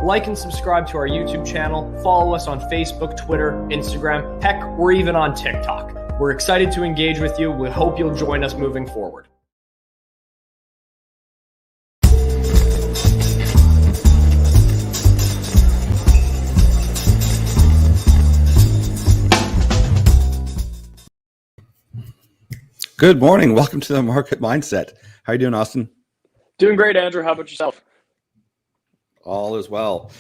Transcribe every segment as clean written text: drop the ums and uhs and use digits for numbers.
like and subscribe to our YouTube channel, follow us on Facebook, Twitter, Instagram, heck, or even on TikTok. We're excited to engage with you. We hope you'll join us moving forward. Good morning. Welcome to the Market Mindset. How are you doing, Austin? Doing great, Andrew. How about yourself? All is well.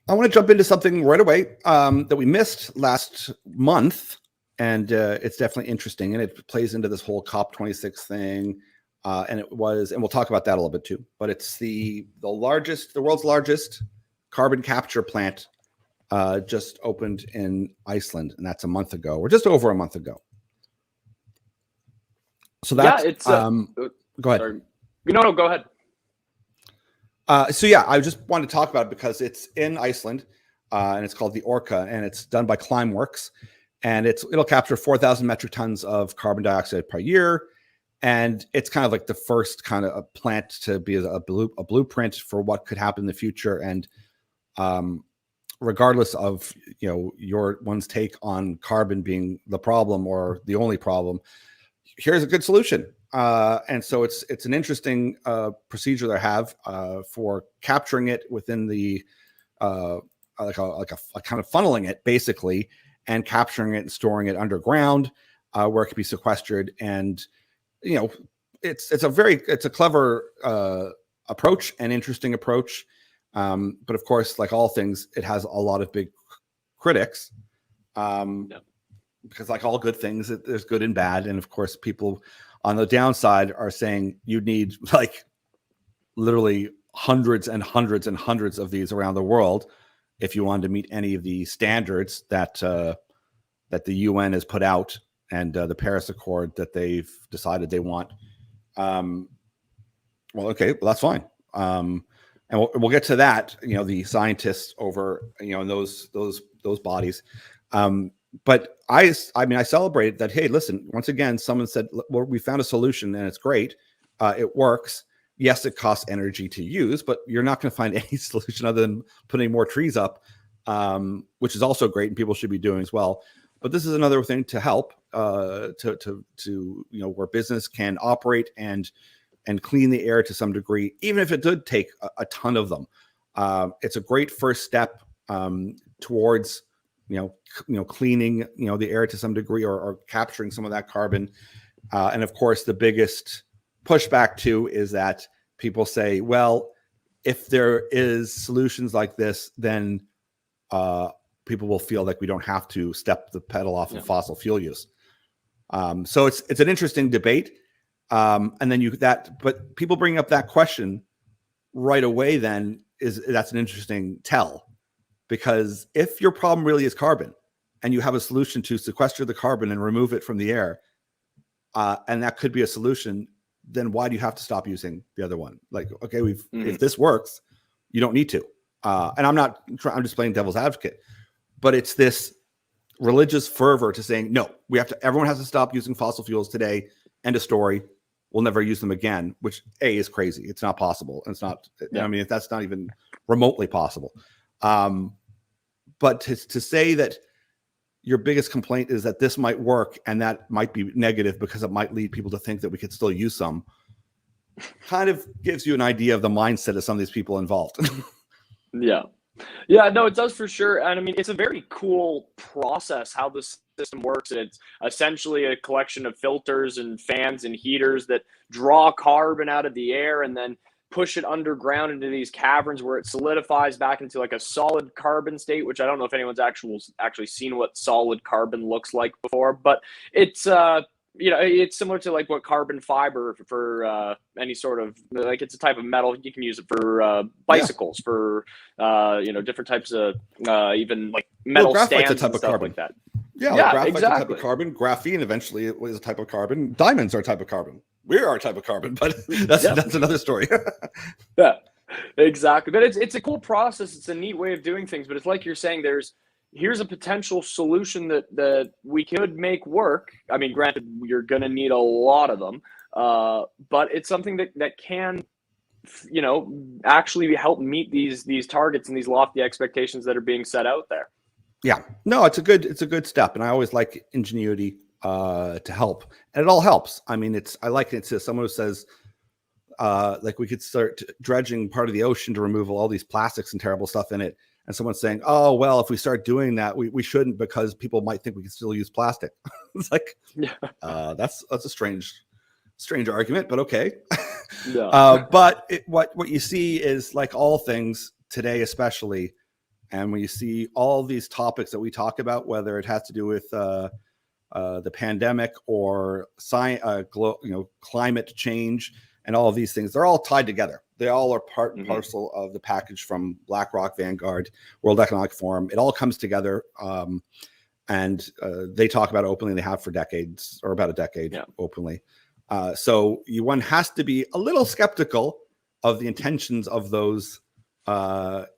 I want to jump into something right away that we missed last month, and it's definitely interesting, and it plays into this whole COP26 thing, and we'll talk about that a little bit too. But it's the world's largest carbon capture plant just opened in Iceland, and that's a month ago, or just over a month ago. So that's go ahead. Sorry. No, go ahead. I just wanted to talk about it because it's in Iceland, and it's called the Orca, and it's done by Climeworks, and it'll capture 4,000 metric tons of carbon dioxide per year, and it's kind of like the first kind of a plant to be a blueprint for what could happen in the future, and regardless of your one's take on carbon being the problem or the only problem, here's a good solution. And so it's an interesting procedure they have for capturing it within the like a kind of funneling it basically, and capturing it and storing it underground where it can be sequestered. And it's a clever approach, and interesting approach. But of course, like all things, it has a lot of big critics. Because like all good things, there's good and bad. And of course, people on the downside are saying you need like literally hundreds and hundreds and hundreds of these around the world if you wanted to meet any of the standards that the UN has put out, and the Paris Accord that they've decided they want. That's fine. And we'll get to that. The scientists over in those bodies. But I celebrated that. Hey, listen, once again, someone said, well, we found a solution and it's great. It works. Yes, it costs energy to use, but you're not going to find any solution other than putting more trees up, which is also great and people should be doing as well. But this is another thing to help to where business can operate and clean the air to some degree, even if it did take a ton of them. It's a great first step towards cleaning, the air to some degree, or capturing some of that carbon. And of course, the biggest pushback too is that people say, well, if there is solutions like this, then people will feel like we don't have to step the pedal off of fossil fuel use. So it's an interesting debate. And then but people bring up that question right away, then that's an interesting tell. Because if your problem really is carbon, and you have a solution to sequester the carbon and remove it from the air, and that could be a solution, then why do you have to stop using the other one? Like, okay, if this works, you don't need to. And I'm just playing devil's advocate, but it's this religious fervor to saying, no, everyone has to stop using fossil fuels today. End of story. We'll never use them again, which is crazy. It's not possible. It's not, that's not even remotely possible. But to say that your biggest complaint is that this might work and that might be negative because it might lead people to think that we could still use some, kind of gives you an idea of the mindset of some of these people involved. No, it does for sure. And it's a very cool process how this system works. It's essentially a collection of filters and fans and heaters that draw carbon out of the air and then push it underground into these caverns where it solidifies back into like a solid carbon state, which I don't know if anyone's actually seen what solid carbon looks like before, but it's it's similar to like what carbon fiber for any sort of, like, it's a type of metal. You can use it for bicycles, for different types of even like metal stands a type and of stuff carbon. Like that. Graphite's exactly. a type of carbon. Graphene eventually is a type of carbon. Diamonds are a type of carbon. We are a type of carbon, but that's another story. Yeah, exactly. But it's a cool process. It's a neat way of doing things. But it's like you're saying, here's a potential solution that we could make work. Granted, you're going to need a lot of them, but it's something that can actually help meet these targets and these lofty expectations that are being set out there. Yeah, no, it's a good step, and I always like ingenuity to help, and it all helps. I mean, I like it to someone who says, like we could start dredging part of the ocean to remove all these plastics and terrible stuff in it, and someone's saying, oh well, if we start doing that, we shouldn't, because people might think we can still use plastic. It's like, that's a strange argument, but okay. Yeah. But what you see is, like all things today, especially, and when you see all these topics that we talk about, whether it has to do with the pandemic or climate change and all of these things, they're all tied together. They all are part and parcel of the package from BlackRock, Vanguard, World Economic Forum. It all comes together, and they talk about it openly. And they have for decades, or about a decade, openly. So one has to be a little skeptical of the intentions of those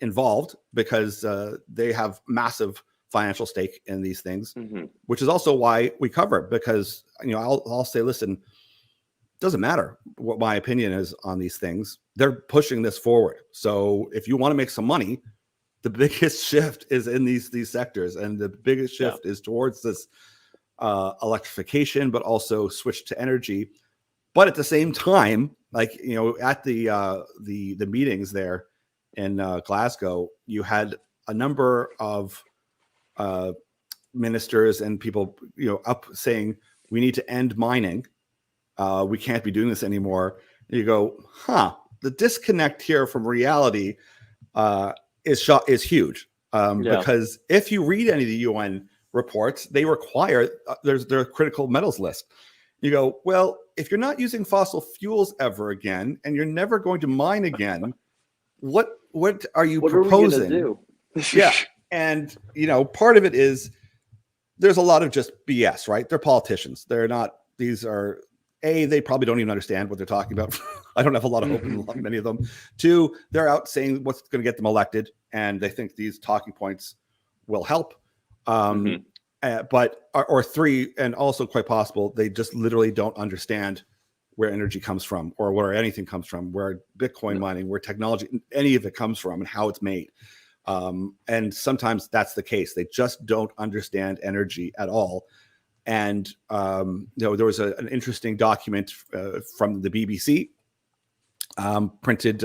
involved, because they have massive financial stake in these things, which is also why we cover it, because I'll say, listen, doesn't matter what my opinion is on these things, they're pushing this forward. So if you want to make some money, the biggest shift is in these sectors, and the biggest shift is towards this electrification, but also switch to energy. But at the same time, like, at the meetings there in Glasgow, you had a number of ministers and people, up saying, we need to end mining. We can't be doing this anymore. And you go, the disconnect here from reality is huge. Because if you read any of the UN reports, they require there's their critical metals list. You go, well, if you're not using fossil fuels ever again, and you're never going to mine again, what are you proposing? What are we gonna do? Yeah, and part of it is there's a lot of just BS, right? They're politicians. They're not. These are they probably don't even understand what they're talking about. I don't have a lot of hope in many of them. Two, they're out saying what's going to get them elected, and they think these talking points will help. But three, and also quite possible, they just literally don't understand where energy comes from, or where anything comes from, where Bitcoin mining, where technology, any of it comes from, and how it's made. And sometimes that's the case. They just don't understand energy at all. And there was an interesting document from the BBC, printed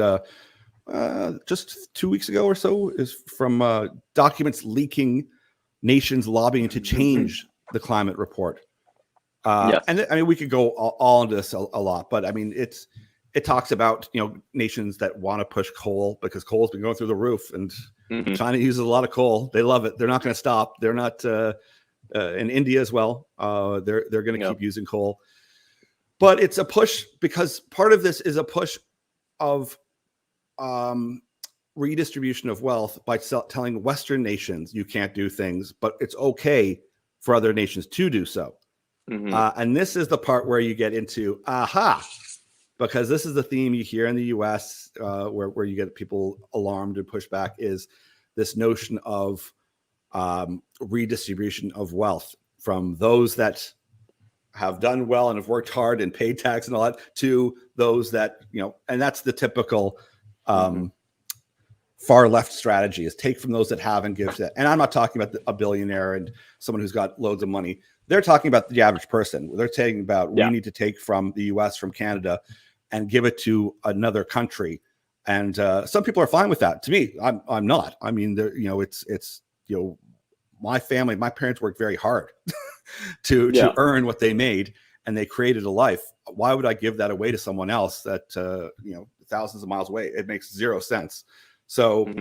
just 2 weeks ago or so, is from documents leaking nations lobbying to change the climate report. And I mean, we could go all into this a lot, but I mean, it talks about, nations that want to push coal, because coal's been going through the roof, and China uses a lot of coal. They love it. They're not going to stop. They're not, in India as well. They're going to keep using coal, but it's a push, because part of this is a push of, redistribution of wealth by telling Western nations you can't do things, but it's okay for other nations to do so. And this is the part where you get into because this is the theme you hear in the US, where you get people alarmed and push back, is this notion of redistribution of wealth from those that have done well and have worked hard and paid tax and all that, to those that, and that's the typical far left strategy, is take from those that have and give to that. And I'm not talking about a billionaire and someone who's got loads of money. They're talking about the average person. They're talking about, we need to take from the US, from Canada, and give it to another country. And some people are fine with that. To me, I'm not. I mean, it's my family, my parents worked very hard to earn what they made, and they created a life. Why would I give that away to someone else that thousands of miles away? It makes zero sense. So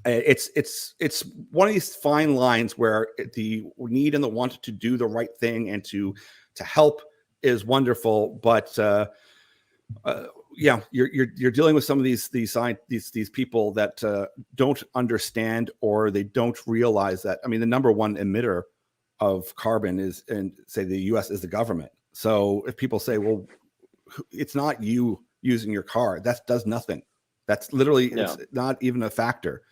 it's one of these fine lines where the need and the want to do the right thing and to help is wonderful, but you're dealing with some of these people that don't understand, or they don't realize that. I mean, the number one emitter of carbon is, and say the US, is the government. So if people say, well, it's not you using your car, that does nothing. That's literally, it's not even a factor.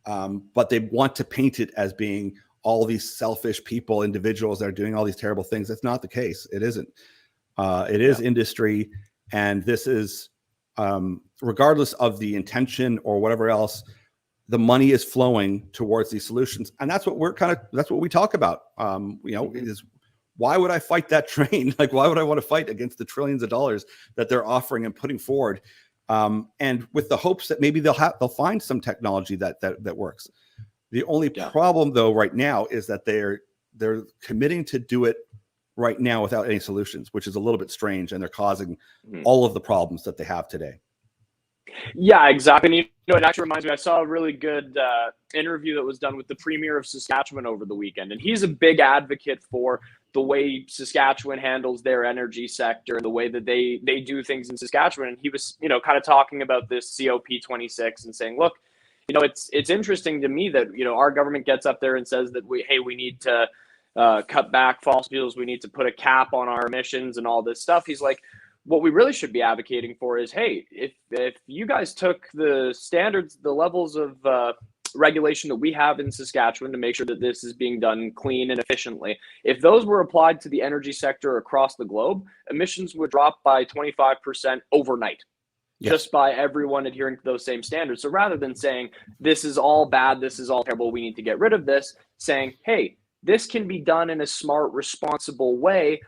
But they want to paint it as being all these selfish people, individuals that are doing all these terrible things. That's not the case. It isn't. It is industry, and this is regardless of the intention or whatever else, the money is flowing towards these solutions. And that's what that's what we talk about. Is why would I fight that train? Like, why would I want to fight against the trillions of dollars that they're offering and putting forward? And with the hopes that maybe they'll find some technology that works. The only problem though right now is that they're committing to do it right now without any solutions, which is a little bit strange, and they're causing all of the problems that they have today. Yeah, exactly. And, it actually reminds me, I saw a really good interview that was done with the Premier of Saskatchewan over the weekend. And he's a big advocate for the way Saskatchewan handles their energy sector and the way that they do things in Saskatchewan. And he was, kind of talking about this COP26 and saying, look, it's interesting to me that, our government gets up there and says that we need to cut back fossil fuels. We need to put a cap on our emissions and all this stuff. He's like, what we really should be advocating for is, hey, if you guys took the standards, the levels of regulation that we have in Saskatchewan to make sure that this is being done clean and efficiently, if those were applied to the energy sector across the globe, emissions would drop by 25% overnight. Yes. Just by everyone adhering to those same standards. So rather than saying, this is all bad, this is all terrible, we need to get rid of this, saying, hey, this can be done in a smart, responsible way.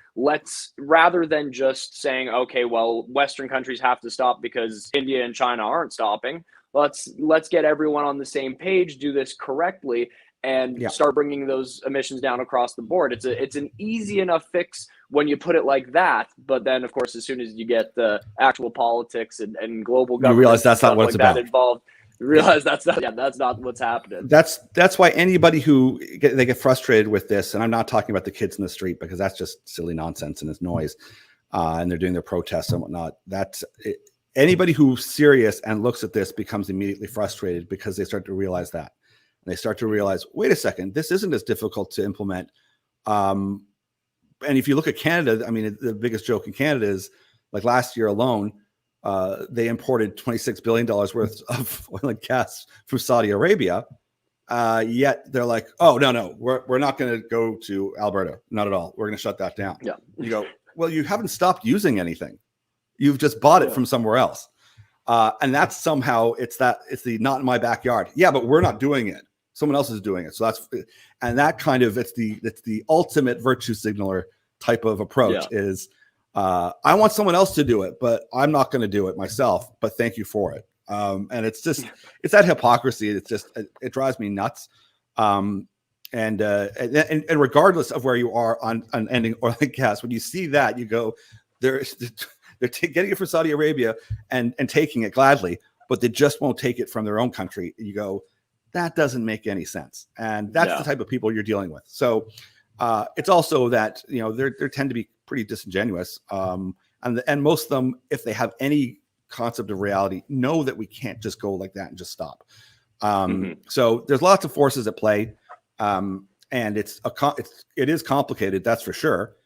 Rather than just saying, okay, well, Western countries have to stop because India and China aren't stopping. Let's get everyone on the same page, do this correctly, and start bringing those emissions down across the board. It's an easy enough fix when you put it like that. But then, of course, as soon as you get the actual politics and global government, you realize that's not what it's about. Involved. Realize that's not what's happening. That's why anybody who they get frustrated with this, and I'm not talking about the kids in the street because that's just silly nonsense and it's noise, and they're doing their protests and whatnot. Anybody who's serious and looks at this becomes immediately frustrated because they start to realize that. And they start to realize, wait a second, this isn't as difficult to implement. And if you look at Canada, I mean, the biggest joke in Canada is like last year alone, they imported $26 billion worth of oil and gas from Saudi Arabia. Yet they're like, oh, no, we're not going to go to Alberta. Not at all. We're going to shut that down. Yeah. You go, well, you haven't stopped using anything. You've just bought it from somewhere else. And that's somehow it's the not in my backyard. Yeah, but we're not doing it. Someone else is doing it. So that kind of, it's the ultimate virtue signaler type of approach is, I want someone else to do it, but I'm not going to do it myself, but thank you for it. And it's that hypocrisy. It drives me nuts. And regardless of where you are on ending oil and gas, when you see that, you go, they're getting it from Saudi Arabia and taking it gladly, but they just won't take it from their own country. You go, that doesn't make any sense. And that's the type of people you're dealing with. So it's also that, they tend to be pretty disingenuous. And most of them, if they have any concept of reality, know that we can't just go like that and just stop. So there's lots of forces at play. And it is complicated, that's for sure.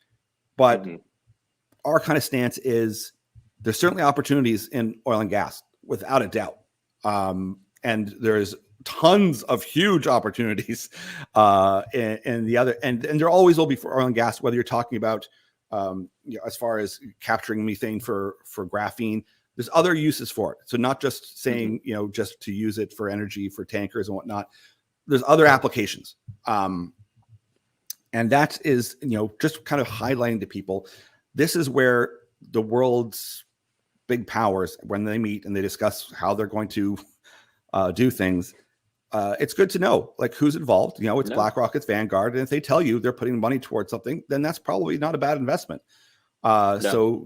But our kind of stance is there's certainly opportunities in oil and gas, without a doubt. And there's tons of huge opportunities in the other, and there always will be for oil and gas, whether you're talking about as far as capturing methane for graphene. There's other uses for it. So not just saying, just to use it for energy, for tankers and whatnot. There's other applications. And that is, just kind of highlighting to people, this is where the world's big powers, when they meet and they discuss how they're going to do things, it's good to know like who's involved. It's BlackRock, it's Vanguard, and if they tell you they're putting money towards something, then that's probably not a bad investment. So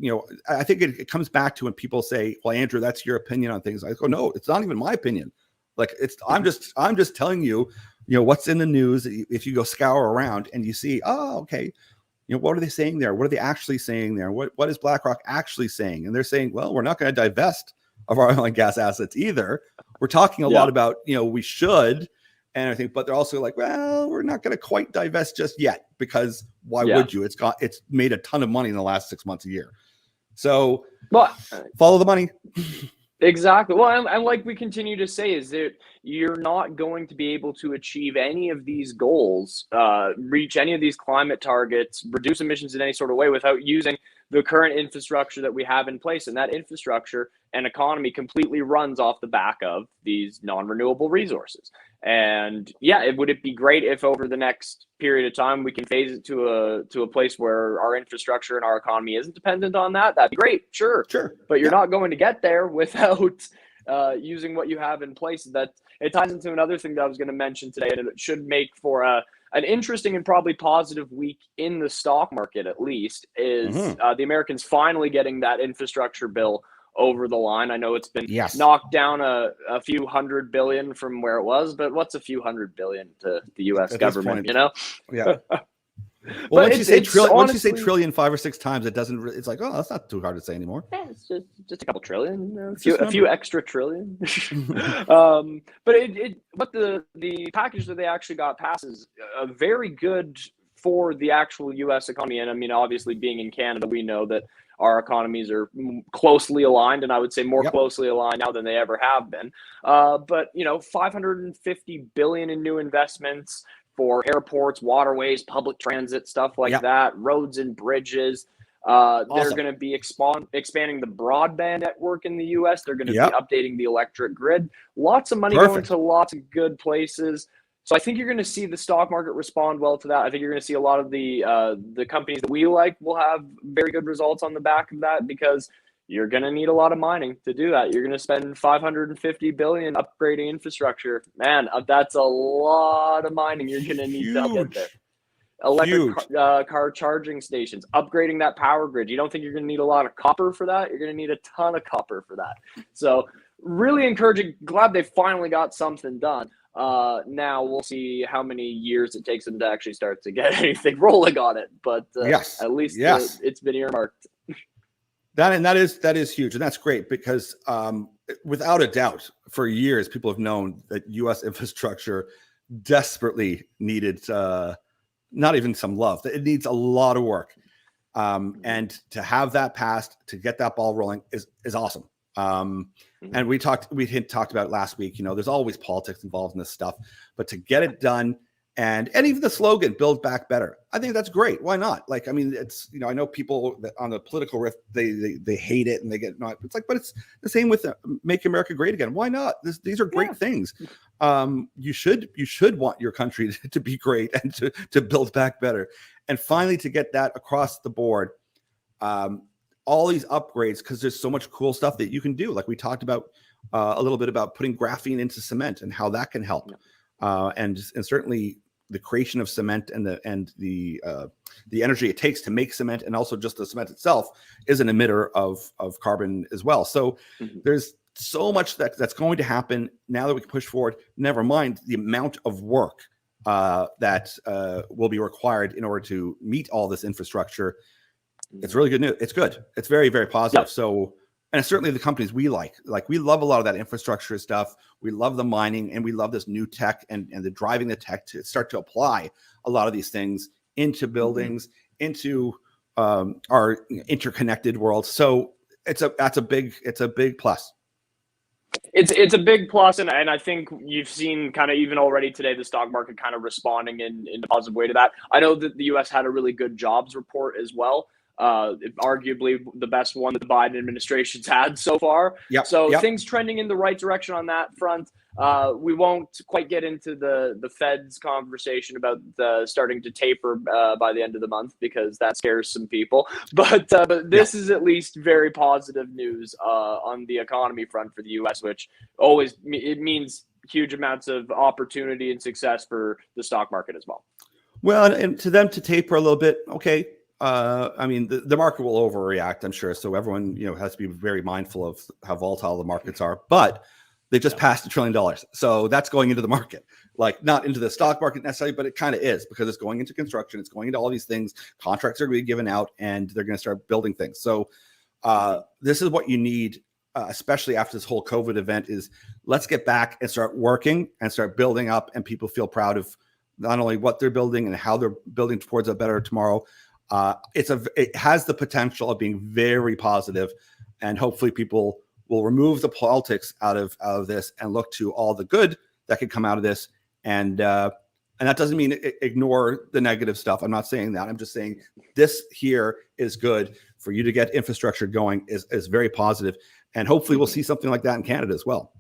I think it comes back to when people say, "Well, Andrew, that's your opinion on things." I go, "No, it's not even my opinion. Like I'm just telling you, what's in the news. If you go scour around and you see, oh, okay, what are they saying there? What are they actually saying there? What is BlackRock actually saying?" And they're saying, "Well, we're not going to divest of our oil and gas assets either. We're talking a lot about, we should," and I think, but they're also like, well, we're not going to quite divest just yet, because why would you? It's made a ton of money in the last 6 months, a year. So follow the money. Exactly. Well, and like we continue to say, is that you're not going to be able to achieve any of these goals, reach any of these climate targets, reduce emissions in any sort of way without using the current infrastructure that we have in place. And that infrastructure an economy completely runs off the back of these non-renewable resources. And yeah, would it be great if over the next period of time we can phase it to a place where our infrastructure and our economy isn't dependent on that? That'd be great, sure. But you're not going to get there without using what you have in place. That it ties into another thing that I was going to mention today, and it should make for an interesting and probably positive week in the stock market, at least, is the Americans finally getting that infrastructure bill over the line. I know it's been knocked down a few $100 billion from where it was, but what's a few $100 billion to the U.S. government, you know? Yeah. Well, once you say trillion 5 or 6 times, it doesn't. It's like, oh, that's not too hard to say anymore. Yeah, it's just a couple trillion, a few extra trillion. But the package that they actually got passed is very good for the actual U.S. economy. And I mean, obviously, being in Canada, we know that our economies are closely aligned, and I would say more closely aligned now than they ever have been. But you know, $550 billion in new investments for airports, waterways, public transit, stuff like that, roads and bridges. They're going to be expanding the broadband network in the U.S. They're going to be updating the electric grid. Lots of money going to lots of good places. So I think you're going to see the stock market respond well to that. I think you're going to see a lot of the companies that we like will have very good results on the back of that, because you're going to need a lot of mining to do that. You're going to spend $550 billion upgrading infrastructure. Man, that's a lot of mining you're going to need to get there. Electric car charging stations, upgrading that power grid. You don't think you're going to need a lot of copper for that? You're going to need a ton of copper for that. So really encouraging. Glad they finally got something done. Now we'll see how many years it takes them to actually start to get anything rolling on it. But at least it's been earmarked. That is huge, and that's great, because without a doubt, for years people have known that U.S. infrastructure desperately needed not even some love; it needs a lot of work, and to have that passed, to get that ball rolling is awesome. And we talked about it last week. You know, there's always politics involved in this stuff, but to get it done. And even the slogan, "Build Back Better," I think that's great. Why not? Like, I mean, it's, you know, I know people that on the political rift, they hate it and they get not. It's like, but it's the same with "Make America Great Again." Why not? These are great things. You should want your country to be great and to build back better. And finally, to get that across the board, all these upgrades, because there's so much cool stuff that you can do. Like we talked about a little bit about putting graphene into cement and how that can help, and certainly the creation of cement and the energy it takes to make cement, and also just the cement itself is an emitter of carbon as well. So there's so much that's going to happen now that we can push forward. Never mind the amount of work that will be required in order to meet all this infrastructure. It's really good news. It's good. It's very, very positive. So, and it's certainly the companies we like we love a lot of that infrastructure stuff. We love the mining, and we love this new tech and the driving the tech to start to apply a lot of these things into buildings, into our interconnected world. So it's a big plus. It's a big plus, and I think you've seen kind of even already today the stock market kind of responding in a positive way to that. I know that the U.S. had a really good jobs report as well. Arguably the best one that the Biden administration's had so far. Things trending in the right direction on that front. We won't quite get into the Fed's conversation about starting to taper by the end of the month, because that scares some people. But this is at least very positive news on the economy front for the U.S., which always it means huge amounts of opportunity and success for the stock market as well. Well, and to them to taper a little bit, okay. I mean, the market will overreact, I'm sure. So everyone, has to be very mindful of how volatile the markets are. But they just passed $1 trillion. So that's going into the market, like not into the stock market necessarily, but it kind of is, because it's going into construction. It's going into all these things. Contracts are going to be given out, and they're going to start building things. So this is what you need, especially after this whole COVID event, is let's get back and start working and start building up, and people feel proud of not only what they're building and how they're building towards a better tomorrow. It has the potential of being very positive, and hopefully people will remove the politics out of this and look to all the good that could come out of this. And that doesn't mean ignore the negative stuff. I'm not saying that. I'm just saying this here is good for you to get infrastructure going is very positive. And hopefully we'll see something like that in Canada as well.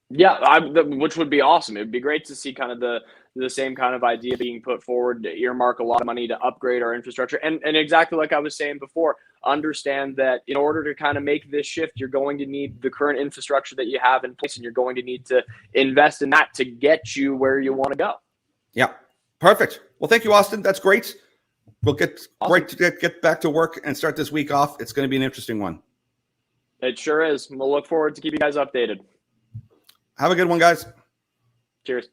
Yeah, which would be awesome. It would be great to see kind of the same kind of idea being put forward to earmark a lot of money to upgrade our infrastructure. And exactly like I was saying before, understand that in order to kind of make this shift, you're going to need the current infrastructure that you have in place, and you're going to need to invest in that to get you where you want to go. Yeah, perfect. Well, thank you, Austin. That's great. We'll great to get back to work and start this week off. It's going to be an interesting one. It sure is. We'll look forward to keeping you guys updated. Have a good one, guys. Cheers.